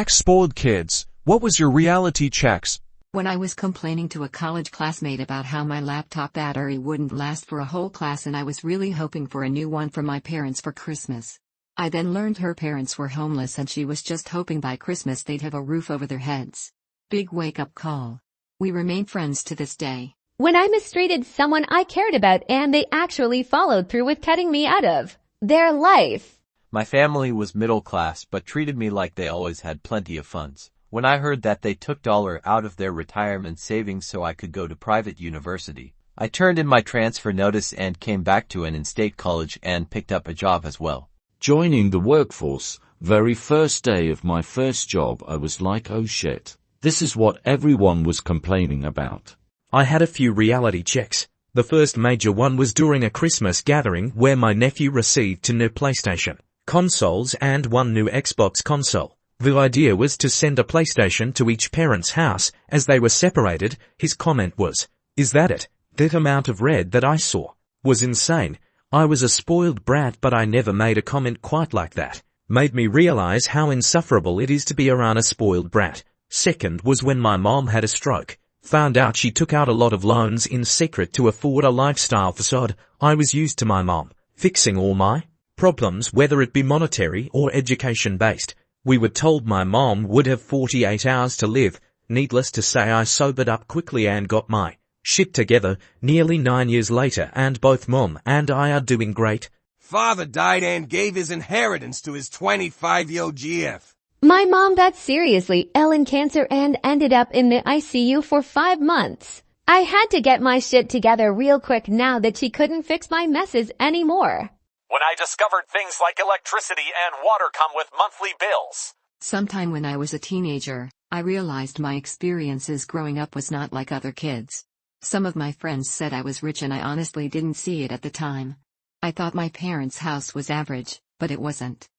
Checks spoiled kids. What was your reality checks? When I was complaining to a college classmate about how my laptop battery wouldn't last for a whole class and I was really hoping for a new one from my parents for Christmas. I then learned her parents were homeless and she was just hoping by Christmas they'd have a roof over their heads. Big wake-up call. We remain friends to this day. When I mistreated someone I cared about and they actually followed through with cutting me out of their life. My family was middle class but treated me like they always had plenty of funds. When I heard that they took dollar out of their retirement savings so I could go to private university, I turned in my transfer notice and came back to an in-state college and picked up a job as well. Joining the workforce, very first day of my first job, I was like, oh shit. This is what everyone was complaining about. I had a few reality checks. The first major one was during a Christmas gathering where my nephew received 2 new PlayStation consoles and 1 new Xbox console. The idea was to send a PlayStation to each parent's house. As they were separated, his comment was, "Is that it?" That amount of red that I saw was insane. I was a spoiled brat, but I never made a comment quite like that. Made me realize how insufferable it is to be around a spoiled brat. Second was when my mom had a stroke. Found out she took out a lot of loans in secret to afford a lifestyle facade. I was used to my mom fixing all my problems, whether it be monetary or education-based. We were told my mom would have 48 hours to live. Needless to say, I sobered up quickly and got my shit together nearly 9 years later, and both mom and I are doing great. Father died and gave his inheritance to his 25-year-old GF. My mom got seriously ill in cancer and ended up in the ICU for 5 months. I had to get my shit together real quick now that she couldn't fix my messes anymore. When I discovered things like electricity and water come with monthly bills. Sometime when I was a teenager, I realized my experiences growing up was not like other kids. Some of my friends said I was rich and I honestly didn't see it at the time. I thought my parents' house was average, but it wasn't.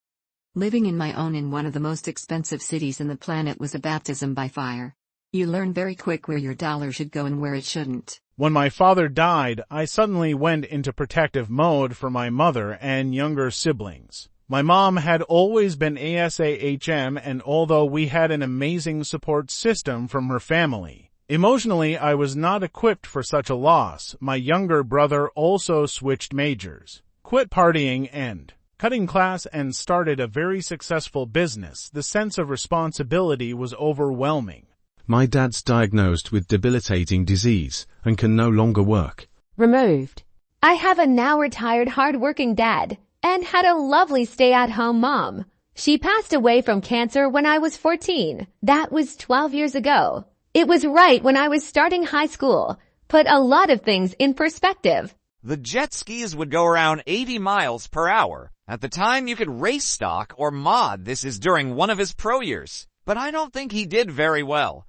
Living in my own in one of the most expensive cities in the planet was a baptism by fire. You learn very quick where your dollar should go and where it shouldn't. When my father died, I suddenly went into protective mode for my mother and younger siblings. My mom had always been ASAHM, and although we had an amazing support system from her family, emotionally I was not equipped for such a loss. My younger brother also switched majors, quit partying and cutting class, and started a very successful business. The sense of responsibility was overwhelming. My dad's diagnosed with debilitating disease and can no longer work. Removed. I have a now retired hard-working dad and had a lovely stay-at-home mom. She passed away from cancer when I was 14. That was 12 years ago. It was right when I was starting high school. Put a lot of things in perspective. The jet skis would go around 80 miles per hour. At the time you could race stock or mod. This is during one of his pro years. But I don't think he did very well.